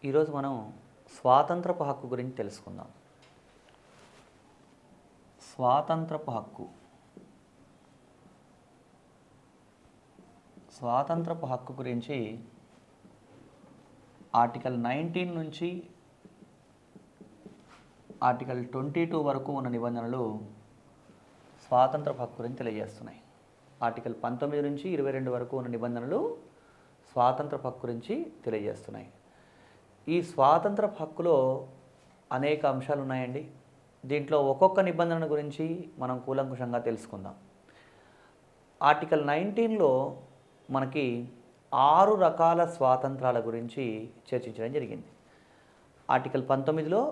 ఈరోజు మనం స్వాతంత్రపు హక్కు గురించి తెలుసుకుందాం. స్వాతంత్రపు హక్కు. స్వాతంత్రపు హక్కు గురించి ఆర్టికల్ 19 నుంచి ఆర్టికల్ 22 వరకు ఉన్న నిబంధనలు స్వాతంత్రపు హక్కు గురించి తెలియజేస్తున్నాయి. ఆర్టికల్ 19 నుంచి 22 వరకు ఉన్న నిబంధనలు స్వాతంత్రపు హక్కు గురించి తెలియజేస్తున్నాయి. ఈ స్వాతంత్రపు హక్కులో అనేక అంశాలు ఉన్నాయండి. దీంట్లో ఒక్కొక్క నిబంధన గురించి మనం కూలంకుషంగా తెలుసుకుందాం. ఆర్టికల్ 19లో మనకి 6 రకాల స్వాతంత్రాల గురించి చర్చించడం జరిగింది. ఆర్టికల్ 19లో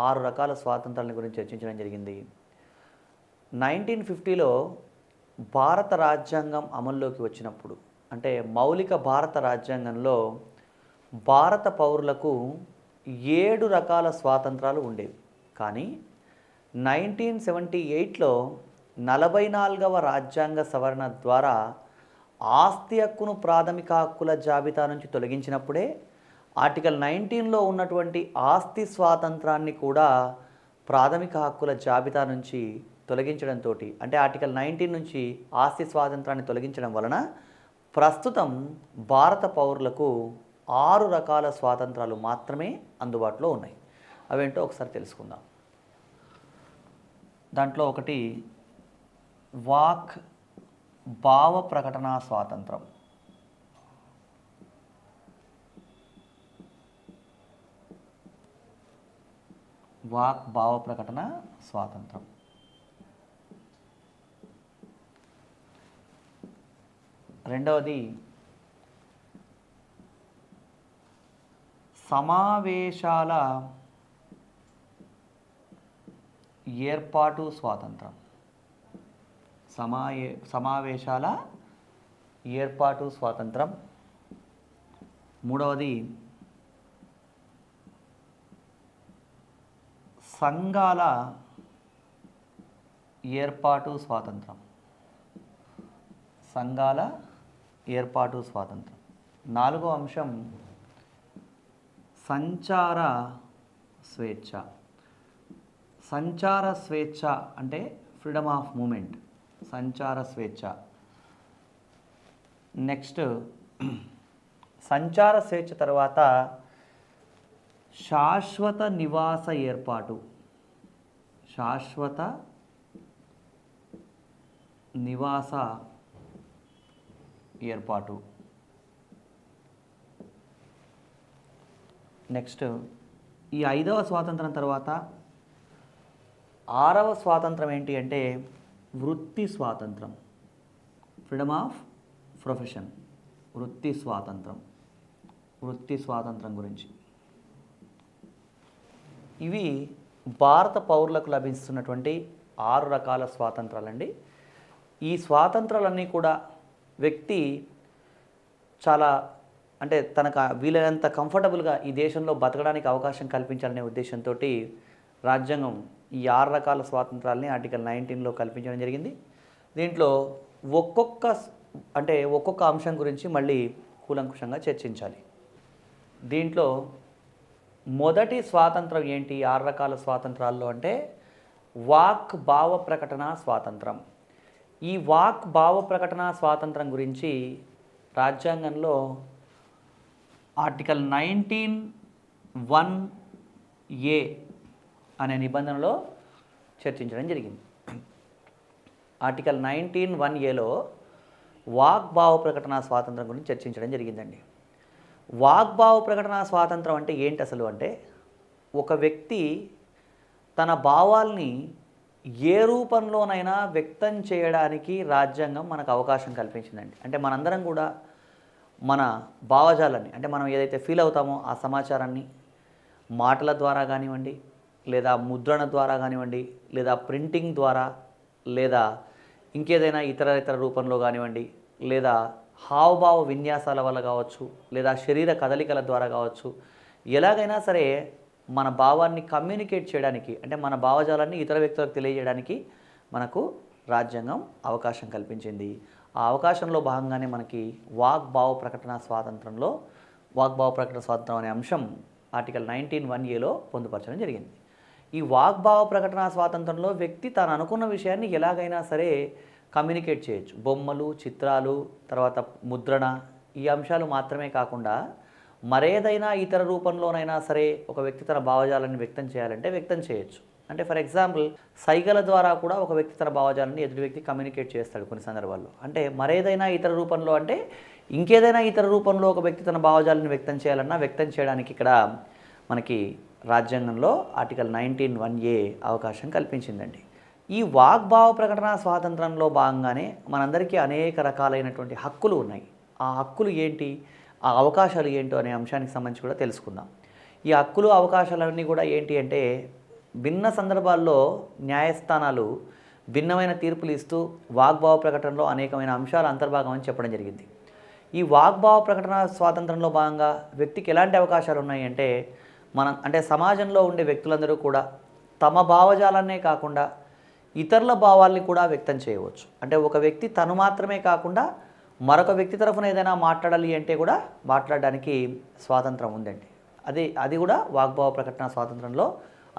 6 రకాల స్వాతంత్రాల గురించి చర్చించడం జరిగింది. 1950లో భారత రాజ్యాంగం అమల్లోకి వచ్చినప్పుడు, అంటే మౌలిక భారత రాజ్యాంగంలో భారత పౌరులకు 7 రకాల స్వాతంత్రాలు ఉండేవి. కానీ 1978లో 44వ రాజ్యాంగ సవరణ ద్వారా ఆస్తి హక్కును ప్రాథమిక హక్కుల జాబితా నుంచి తొలగించినప్పుడే ఆర్టికల్ 19లో ఉన్నటువంటి ఆస్తి స్వాతంత్రాన్ని కూడా ప్రాథమిక హక్కుల జాబితా నుంచి తొలగించడంతో, అంటే ఆర్టికల్ 19 నుంచి ఆస్తి స్వాతంత్రాన్ని తొలగించడం వలన ప్రస్తుతం భారత పౌరులకు 6 రకాల స్వాతంత్రాలు మాత్రమే అందుబాటులో ఉన్నాయి. అవేంటో ఒకసారి తెలుసుకుందాం. దాంట్లో ఒకటి వాక్ భావ ప్రకటన స్వాతంత్రం. వాక్ భావ ప్రకటన స్వాతంత్రం. రెండవది సమావేశాల ఏర్పాటు స్వాతంత్రం. సమావేశాల ఏర్పాటు స్వాతంత్రం. మూడవది సంఘాల ఏర్పాటు స్వాతంత్రం. సంఘాల ఏర్పాటు స్వాతంత్రం. నాలుగో అంశం సంచార స్వేచ్ఛ. సంచార స్వేచ్ఛ అంటే ఫ్రీడమ్ ఆఫ్ మూమెంట్, సంచార స్వేచ్ఛ. నెక్స్ట్ సంచార స్వేచ్ఛ తర్వాత శాశ్వత నివాస ఏర్పాటు. శాశ్వత నివాస ఏర్పాటు. నెక్స్ట్ ఈ 5వ స్వాతంత్రం తర్వాత 6వ స్వాతంత్రం ఏంటి అంటే వృత్తి స్వాతంత్రం. ఫ్రీడమ్ ఆఫ్ ప్రొఫెషన్, వృత్తి స్వాతంత్రం. వృత్తి స్వాతంత్రం గురించి ఇవి భారత పౌరులకు లభిస్తున్నటువంటి 6 రకాల స్వాతంత్రాలండి. ఈ స్వాతంత్రాలన్నీ కూడా వ్యక్తి చాలా అంటే తనకు వీలైనంత కంఫర్టబుల్గా ఈ దేశంలో బతకడానికి అవకాశం కల్పించాలనే ఉద్దేశంతో రాజ్యాంగం ఈ 6 రకాల స్వాతంత్రాలని ఆర్టికల్ 19లో కల్పించడం జరిగింది. దీంట్లో ఒక్కొక్క అంశం గురించి మళ్ళీ కూలంకుషంగా చర్చించాలి. దీంట్లో మొదటి స్వాతంత్రం ఏంటి 6 రకాల స్వాతంత్రాల్లో అంటే వాక్ భావ ప్రకటన స్వాతంత్రం. ఈ వాక్ భావ ప్రకటన స్వాతంత్రం గురించి రాజ్యాంగంలో ఆర్టికల్ 19(1)(a) అనే నిబంధనలో చర్చించడం జరిగింది. ఆర్టికల్ 19(1)(a)లో వాక్ భావ ప్రకటన స్వాతంత్రం గురించి చర్చించడం జరిగిందండి. వాగ్భావ ప్రకటన స్వాతంత్రం అంటే ఏంటి అసలు అంటే ఒక వ్యక్తి తన భావాల్ని ఏ రూపంలోనైనా వ్యక్తం చేయడానికి రాజ్యాంగం మనకు అవకాశం కల్పించిందండి. అంటే మనందరం కూడా మన భావజాలాన్ని, అంటే మనం ఏదైతే ఫీల్ అవుతామో ఆ సమాచారాన్ని మాటల ద్వారా కానివ్వండి, లేదా ముద్రణ ద్వారా కానివ్వండి, లేదా ప్రింటింగ్ ద్వారా, లేదా ఇంకేదైనా ఇతర రూపంలో కానివ్వండి, లేదా హావభావ విన్యాసాల వల్ల కావచ్చు, లేదా శరీర కదలికల ద్వారా కావచ్చు, ఎలాగైనా సరే మన భావాన్ని కమ్యూనికేట్ చేయడానికి, అంటే మన భావజాలాన్ని ఇతర వ్యక్తులకు తెలియజేయడానికి మనకు రాజ్యాంగం అవకాశం కల్పించింది. ఆ అవకాశంలో భాగంగానే మనకి వాగ్భావ ప్రకటన స్వాతంత్రం అనే అంశం ఆర్టికల్ 19(1)(a)లో పొందుపరచడం జరిగింది. ఈ వాగ్భావ ప్రకటన స్వాతంత్రంలో వ్యక్తి తాను అనుకున్న విషయాన్ని ఎలాగైనా సరే కమ్యూనికేట్ చేయొచ్చు. బొమ్మలు, చిత్రాలు, తర్వాత ముద్రణ, ఈ అంశాలు మాత్రమే కాకుండా మరేదైనా ఇతర రూపంలోనైనా సరే ఒక వ్యక్తి తన భావజాలాన్ని వ్యక్తం చేయాలంటే వ్యక్తం చేయొచ్చు. అంటే ఫర్ ఎగ్జాంపుల్ సైగల ద్వారా కూడా ఒక వ్యక్తి తన భావజాలాన్ని ఎదుటి వ్యక్తి కమ్యూనికేట్ చేస్తాడు కొన్ని సందర్భాల్లో. అంటే మరేదైనా ఇతర రూపంలో అంటే ఇంకేదైనా ఇతర రూపంలో ఒక వ్యక్తి తన భావజాలాన్ని వ్యక్తం చేయాలన్నా వ్యక్తం చేయడానికి ఇక్కడ మనకి రాజ్యాంగంలో ఆర్టికల్ 19(1)(a) అవకాశం కల్పించిందండి. ఈ వాగ్భావ ప్రకటన స్వాతంత్రంలో భాగంగానే మనందరికీ అనేక రకాలైనటువంటి హక్కులు ఉన్నాయి. ఆ హక్కులు ఏంటి, ఆ అవకాశాలు ఏంటో అనే అంశానికి సంబంధించి కూడా తెలుసుకుందాం. ఈ హక్కులు అవకాశాలన్నీ కూడా ఏంటి అంటే భిన్న సందర్భాల్లో న్యాయస్థానాలు భిన్నమైన తీర్పులు ఇస్తూ వాగ్భావ ప్రకటనలో అనేకమైన అంశాలు అంతర్భాగం అని చెప్పడం జరిగింది. ఈ వాగ్భావ ప్రకటన స్వాతంత్రంలో భాగంగా వ్యక్తికి ఎలాంటి అవకాశాలు ఉన్నాయి అంటే అంటే సమాజంలో ఉండే వ్యక్తులందరూ కూడా తమ భావజాలాన్నే కాకుండా ఇతరుల భావాల్ని కూడా వ్యక్తం చేయవచ్చు. అంటే ఒక వ్యక్తి తను మాత్రమే కాకుండా మరొక వ్యక్తి తరఫున ఏదైనా మాట్లాడాలి అంటే కూడా మాట్లాడడానికి స్వాతంత్రం ఉందండి. అది కూడా వాగ్భావ ప్రకటన స్వాతంత్రంలో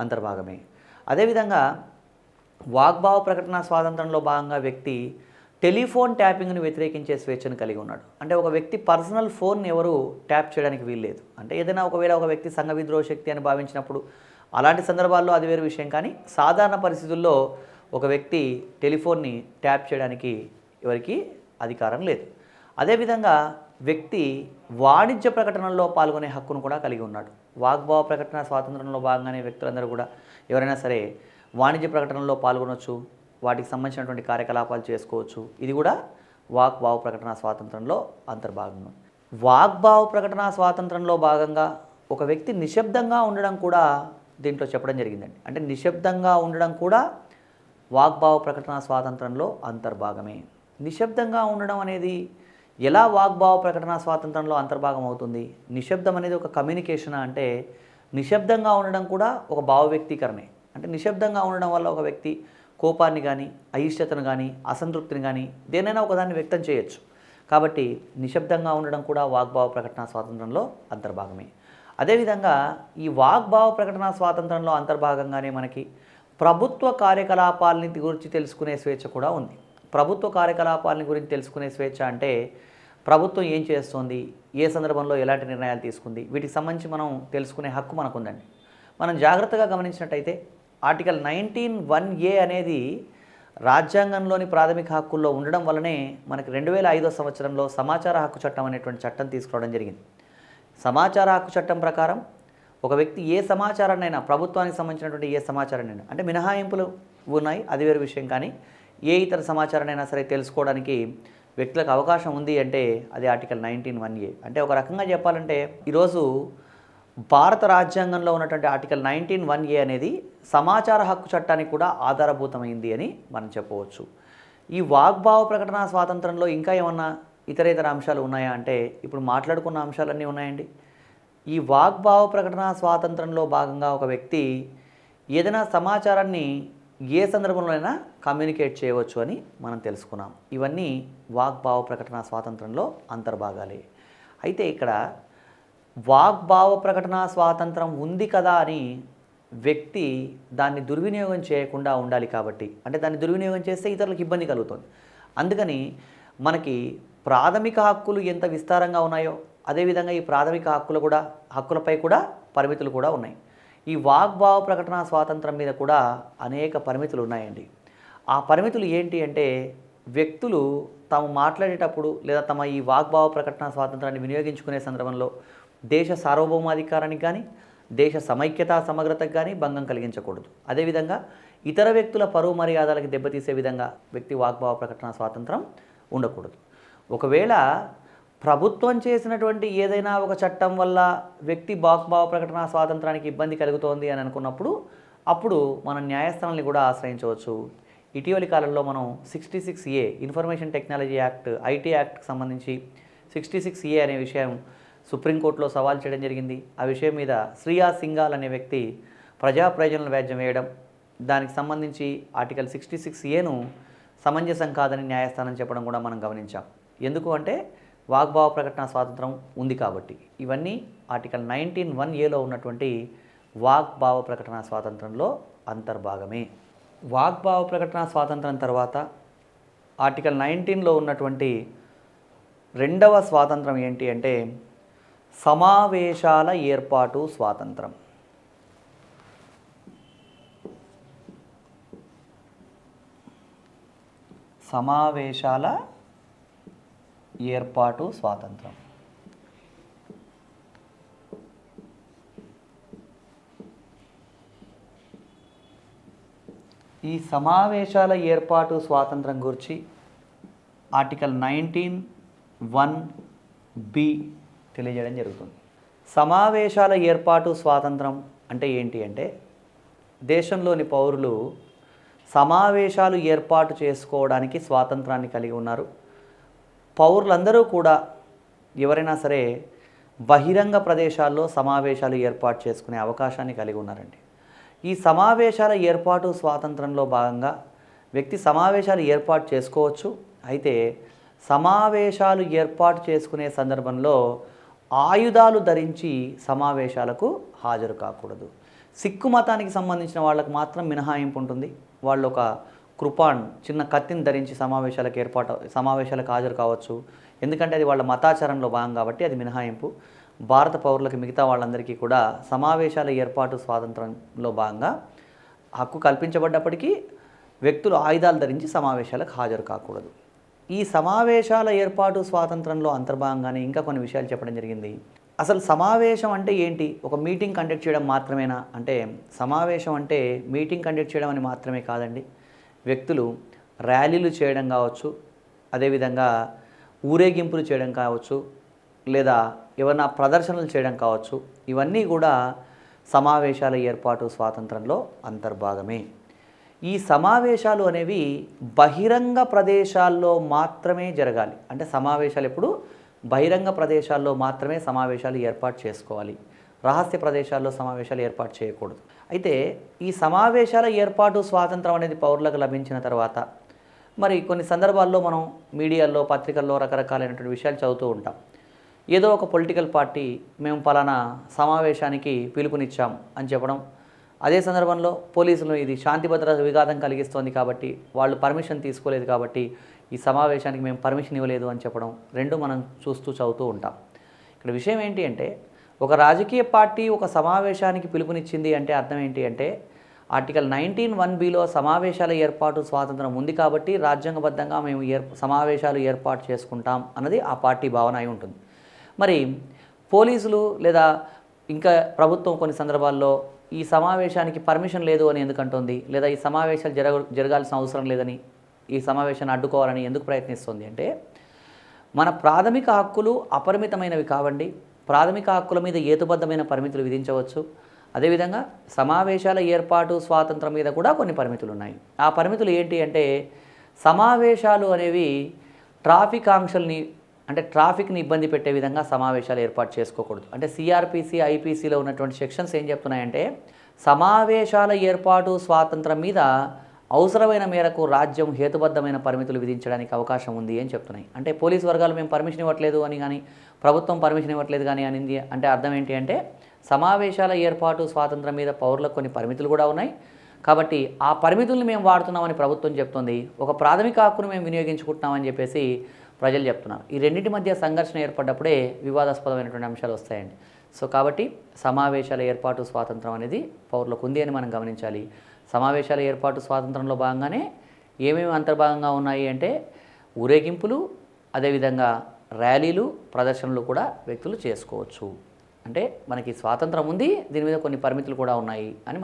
అంతర్భాగమే. అదేవిధంగా వాగ్భావ ప్రకటన స్వాతంత్రంలో భాగంగా వ్యక్తి టెలిఫోన్ ట్యాపింగ్ను వ్యతిరేకించే స్వేచ్ఛను కలిగి ఉన్నాడు. అంటే ఒక వ్యక్తి పర్సనల్ ఫోన్ని ఎవరు ట్యాప్ చేయడానికి వీల్లేదు. అంటే ఏదైనా ఒకవేళ ఒక వ్యక్తి సంఘ విద్రోహ శక్తి అని భావించినప్పుడు అలాంటి సందర్భాల్లో అది వేరు విషయం. కానీ సాధారణ పరిస్థితుల్లో ఒక వ్యక్తి టెలిఫోన్ని ట్యాప్ చేయడానికి ఎవరికి అధికారం లేదు. అదేవిధంగా వ్యక్తి వాణిజ్య ప్రకటనల్లో పాల్గొనే హక్కును కూడా కలిగి ఉన్నాడు. వాగ్భావ ప్రకటన స్వాతంత్రంలో భాగంగానే వ్యక్తులందరూ కూడా ఎవరైనా సరే వాణిజ్య ప్రకటనలో పాల్గొనవచ్చు, వాటికి సంబంధించినటువంటి కార్యకలాపాలు చేసుకోవచ్చు. ఇది కూడా వాగ్భావ ప్రకటన స్వాతంత్రంలో అంతర్భాగం. వాగ్భావ ప్రకటన స్వాతంత్రంలో భాగంగా ఒక వ్యక్తి నిశ్శబ్దంగా ఉండడం కూడా దీంట్లో చెప్పడం జరిగిందండి. అంటే నిశ్శబ్దంగా ఉండడం కూడా వాగ్భావ ప్రకటన స్వాతంత్రంలో అంతర్భాగమే. నిశ్శబ్దంగా ఉండడం అనేది ఎలా వాగ్భావ ప్రకటన స్వాతంత్రంలో అంతర్భాగం అవుతుంది? నిశ్శబ్దం అనేది ఒక కమ్యూనికేషన్ అంటే నిశ్శబ్దంగా ఉండడం కూడా ఒక భావ వ్యక్తీకరణే. అంటే నిశ్శబ్దంగా ఉండడం వల్ల ఒక వ్యక్తి కోపాన్ని కానీ, అయిష్టతను కానీ, అసంతృప్తిని కానీ దేనైనా ఒకదాన్ని వ్యక్తం చేయొచ్చు. కాబట్టి నిశ్శబ్దంగా ఉండడం కూడా వాగ్భావ ప్రకటన స్వాతంత్రంలో అంతర్భాగమే. అదేవిధంగా ఈ వాగ్భావ ప్రకటన స్వాతంత్రంలో అంతర్భాగంగానే మనకి ప్రభుత్వ కార్యకలాపాలని గురించి తెలుసుకునే స్వేచ్ఛ కూడా ఉంది. ప్రభుత్వ కార్యకలాపాలని గురించి తెలుసుకునే స్వేచ్ఛ అంటే ప్రభుత్వం ఏం చేస్తోంది, ఏ సందర్భంలో ఎలాంటి నిర్ణయాలు తీసుకుంది, వీటికి సంబంధించి మనం తెలుసుకునే హక్కు మనకు ఉందండి. మనం జాగ్రత్తగా గమనించినట్టయితే ఆర్టికల్ 19(1)(a) అనేది రాజ్యాంగంలోని ప్రాథమిక హక్కుల్లో ఉండడం వల్లనే మనకి 2005 సంవత్సరంలో సమాచార హక్కు చట్టం అనేటువంటి చట్టం తీసుకురావడం జరిగింది. సమాచార హక్కు చట్టం ప్రకారం ఒక వ్యక్తి ఏ సమాచారాన్నైనా ప్రభుత్వానికి సంబంధించినటువంటి ఏ సమాచారాన్నైనా అంటే మినహాయింపులు ఉన్నాయి, అది వేరు విషయం. కానీ ఏ ఇతర సమాచారాన్నైనా సరే తెలుసుకోవడానికి వ్యక్తులకు అవకాశం ఉంది అంటే అది ఆర్టికల్ 19(1)(a). అంటే ఒక రకంగా చెప్పాలంటే ఈరోజు భారత రాజ్యాంగంలో ఉన్నటువంటి ఆర్టికల్ 19(1)(a) అనేది సమాచార హక్కు చట్టానికి కూడా ఆధారభూతమైంది అని మనం చెప్పవచ్చు. ఈ వాగ్భావ ప్రకటన స్వాతంత్రంలో ఇంకా ఏమన్నా ఇతర అంశాలు ఉన్నాయా అంటే ఇప్పుడు మాట్లాడుకున్న అంశాలన్నీ ఉన్నాయండి. ఈ వాగ్భావ ప్రకటన స్వాతంత్రంలో భాగంగా ఒక వ్యక్తి ఏదైనా సమాచారాన్ని ఏ సందర్భంలోనైనా కమ్యూనికేట్ చేయవచ్చు అని మనం తెలుసుకున్నాం. ఇవన్నీ వాగ్భావ ప్రకటన స్వాతంత్రంలో అంతర్భాగాలే. అయితే ఇక్కడ వాగ్భావ ప్రకటన స్వాతంత్రం ఉంది కదా అని వ్యక్తి దాన్ని దుర్వినియోగం చేయకుండా ఉండాలి. కాబట్టి అంటే దాన్ని దుర్వినియోగం చేస్తే ఇతరులకు ఇబ్బంది కలుగుతుంది. అందుకని మనకి ప్రాథమిక హక్కులు ఎంత విస్తారంగా ఉన్నాయో అదేవిధంగా ఈ ప్రాథమిక హక్కులపై కూడా పరిమితులు కూడా ఉన్నాయి. ఈ వాగ్భావ ప్రకటన స్వాతంత్రం మీద కూడా అనేక పరిమితులు ఉన్నాయండి. ఆ పరిమితులు ఏంటి అంటే వ్యక్తులు తాము మాట్లాడేటప్పుడు లేదా తమ ఈ వాగ్భావ ప్రకటన స్వాతంత్రాన్ని వినియోగించుకునే సందర్భంలో దేశ సార్వభౌమాధికారానికి కానీ దేశ సమైక్యతా సమగ్రతకు కానీ భంగం కలిగించకూడదు. అదేవిధంగా ఇతర వ్యక్తుల పరువు మర్యాదలకు దెబ్బతీసే విధంగా వ్యక్తి వాగ్భావ ప్రకటన స్వాతంత్రం ఉండకూడదు. ఒకవేళ ప్రభుత్వం చేసినటువంటి ఏదైనా ఒక చట్టం వల్ల వ్యక్తి వాగ్భావ ప్రకటన స్వాతంత్రానికి ఇబ్బంది కలుగుతోంది అని అనుకున్నప్పుడు అప్పుడు మనం న్యాయస్థానాన్ని కూడా ఆశ్రయించవచ్చు. ఇటీవలి కాలంలో మనం 66A information technology act IT యాక్ట్కి సంబంధించి 66A అనే విషయం సుప్రీంకోర్టులో సవాల్ చేయడం జరిగింది. ఆ విషయం మీద శ్రియా సింఘాల్ అనే వ్యక్తి ప్రజా ప్రయోజనాల వ్యాజ్యం వేయడం, దానికి సంబంధించి ఆర్టికల్ 66Aను సమంజసం కాదని న్యాయస్థానం చెప్పడం కూడా మనం గమనించాం. ఎందుకు అంటే వాగ్భావ ప్రకటన స్వాతంత్రం ఉంది కాబట్టి. ఇవన్నీ ఆర్టికల్ 19(1)(a)లో ఉన్నటువంటి వాగ్భావ ప్రకటన స్వాతంత్రంలో అంతర్భాగమే. వాగ్భావ ప్రకటన స్వాతంత్రం తర్వాత ఆర్టికల్ 19లో ఉన్నటువంటి రెండవ స్వాతంత్రం ఏంటి అంటే సమావేశాల ఏర్పాటు స్వాతంత్రం. సమావేశాల ఏర్పాటు స్వాతంత్రం. ఈ సమావేశాల ఏర్పాటు స్వాతంత్రం గురించి ఆర్టికల్ 19(1)(b) తెలియజేయడం జరుగుతుంది. సమావేశాల ఏర్పాటు స్వాతంత్రం అంటే ఏంటి అంటే దేశంలోని పౌరులు సమావేశాలు ఏర్పాటు చేసుకోవడానికి స్వాతంత్రాన్ని కలిగి ఉన్నారు. పౌరులందరూ కూడా ఎవరైనా సరే బహిరంగ ప్రదేశాల్లో సమావేశాలు ఏర్పాటు చేసుకునే అవకాశాన్ని కలిగి ఉన్నారండి. ఈ సమావేశాల ఏర్పాటు స్వాతంత్రంలో భాగంగా వ్యక్తి సమావేశాలు ఏర్పాటు చేసుకోవచ్చు. అయితే సమావేశాలు ఏర్పాటు చేసుకునే సందర్భంలో ఆయుధాలు ధరించి సమావేశాలకు హాజరు కాకూడదు. సిక్కు మతానికి సంబంధించిన వాళ్ళకు మాత్రం మినహాయింపు ఉంటుంది. వాళ్ళు ఒక కృపాన్ చిన్న కత్తిని ధరించి సమావేశాలకు హాజరు కావచ్చు. ఎందుకంటే అది వాళ్ళ మతాచారంలో భాగం కాబట్టి అది మినహాయింపు. భారత పౌరులకు మిగతా వాళ్ళందరికీ కూడా సమావేశాల ఏర్పాటు స్వాతంత్రంలో భాగంగా హక్కు కల్పించబడ్డప్పటికీ వ్యక్తులు ఆయుధాలు ధరించి సమావేశాలకు హాజరు కాకూడదు. ఈ సమావేశాల ఏర్పాటు స్వాతంత్రంలో అంతర్భాగంగానే ఇంకా కొన్ని విషయాలు చెప్పడం జరిగింది. అసలు సమావేశం అంటే ఏంటి? ఒక మీటింగ్ కండక్ట్ చేయడం మాత్రమేనా అంటే సమావేశం అంటే మీటింగ్ కండక్ట్ చేయడం అని మాత్రమే కాదండి. వ్యక్తులు ర్యాలీలు చేయడం కావచ్చు, అదేవిధంగా ఊరేగింపులు చేయడం కావచ్చు, లేదా ఏమైనా ప్రదర్శనలు చేయడం కావచ్చు. ఇవన్నీ కూడా సమావేశాల ఏర్పాటు స్వాతంత్రంలో అంతర్భాగమే. ఈ సమావేశాలు అనేవి బహిరంగ ప్రదేశాల్లో మాత్రమే జరగాలి. అంటే సమావేశాలు ఎప్పుడు బహిరంగ ప్రదేశాల్లో మాత్రమే సమావేశాలు ఏర్పాటు చేసుకోవాలి. రహస్య ప్రదేశాల్లో సమావేశాలు ఏర్పాటు చేయకూడదు. అయితే ఈ సమావేశాల ఏర్పాటు స్వాతంత్రం అనేది పౌరులకు లభించిన తర్వాత మరి కొన్ని సందర్భాల్లో మనం మీడియాల్లో, పత్రికల్లో రకరకాలైనటువంటి విషయాలు చదువుతూ ఉంటాం. ఏదో ఒక పొలిటికల్ పార్టీ మేము పలానా సమావేశానికి పిలుపునిచ్చాం అని చెప్పడం, అదే సందర్భంలో పోలీసులు ఇది శాంతి భద్రత విఘాతం కలిగిస్తోంది కాబట్టి వాళ్ళు పర్మిషన్ తీసుకోలేదు కాబట్టి ఈ సమావేశానికి మేము పర్మిషన్ ఇవ్వలేదు అని చెప్పడం, రెండు మనం చదువుతూ ఉంటాం. ఇక్కడ విషయం ఏంటి అంటే ఒక రాజకీయ పార్టీ ఒక సమావేశానికి పిలుపునిచ్చింది అంటే అర్థం ఏంటి అంటే ఆర్టికల్ 19(1)(b)లో సమావేశాల ఏర్పాటు స్వాతంత్రం ఉంది కాబట్టి రాజ్యాంగబద్ధంగా మేము సమావేశాలు ఏర్పాటు చేసుకుంటాం అన్నది ఆ పార్టీ భావన అయి ఉంటుంది. మరి పోలీసులు లేదా ఇంకా ప్రభుత్వం కొన్ని సందర్భాల్లో ఈ సమావేశానికి పర్మిషన్ లేదు అని ఎందుకంటుంది, లేదా ఈ సమావేశాలు జరగాల్సిన అవసరం లేదని, ఈ సమావేశాన్ని అడ్డుకోవాలని ఎందుకు ప్రయత్నిస్తుంది అంటే మన ప్రాథమిక హక్కులు అపరిమితమైనవి కావండి. ప్రాథమిక హక్కుల మీద హేతుబద్ధమైన పరిమితులు విధించవచ్చు. అదేవిధంగా సమావేశాల ఏర్పాటు స్వాతంత్రం మీద కూడా కొన్ని పరిమితులు ఉన్నాయి. ఆ పరిమితులు ఏంటి అంటే సమావేశాలు అనేవి ట్రాఫిక్ ఆంక్షల్ని అంటే ట్రాఫిక్ని ఇబ్బంది పెట్టే విధంగా సమావేశాలు ఏర్పాటు చేసుకోకూడదు. అంటే సిఆర్పిసి, ఐపీసీలో ఉన్నటువంటి సెక్షన్స్ ఏం చెప్తున్నాయంటే సమావేశాల ఏర్పాటు స్వాతంత్రం మీద అవసరమైన మేరకు రాజ్యం హేతుబద్ధమైన పరిమితులు విధించడానికి అవకాశం ఉంది అని చెప్తున్నాయి. అంటే పోలీసు వర్గాలు మేము పర్మిషన్ ఇవ్వట్లేదు అని కానీ, ప్రభుత్వం పర్మిషన్ ఇవ్వట్లేదు కానీ అనింది అంటే అర్థం ఏంటి అంటే సమావేశాల ఏర్పాటు స్వాతంత్రం మీద పౌరులకు కొన్ని పరిమితులు కూడా ఉన్నాయి కాబట్టి ఆ పరిమితులను మేము వాడుతున్నామని ప్రభుత్వం చెప్తుంది. ఒక ప్రాథమిక హక్కును మేము వినియోగించుకుంటున్నామని చెప్పేసి ప్రజలు చెప్తున్నారు. ఈ రెండింటి మధ్య సంఘర్షణ ఏర్పడ్డప్పుడే వివాదాస్పదమైనటువంటి అంశాలు వస్తాయండి. సో కాబట్టి సమావేశాల ఏర్పాటు స్వాతంత్రం అనేది పౌరులకు ఉంది అని మనం గమనించాలి. సమావేశాల ఏర్పాటు స్వాతంత్రంలో భాగంగానే ఏమేమి అంతర్భాగంగా ఉన్నాయి అంటే ఊరేగింపులు, అదేవిధంగా ర్యాలీలు, ప్రదర్శనలు కూడా వ్యక్తులు చేసుకోవచ్చు. అంటే మనకి స్వాతంత్రం ఉంది, దీని మీద కొన్ని పరిమితులు కూడా ఉన్నాయి అని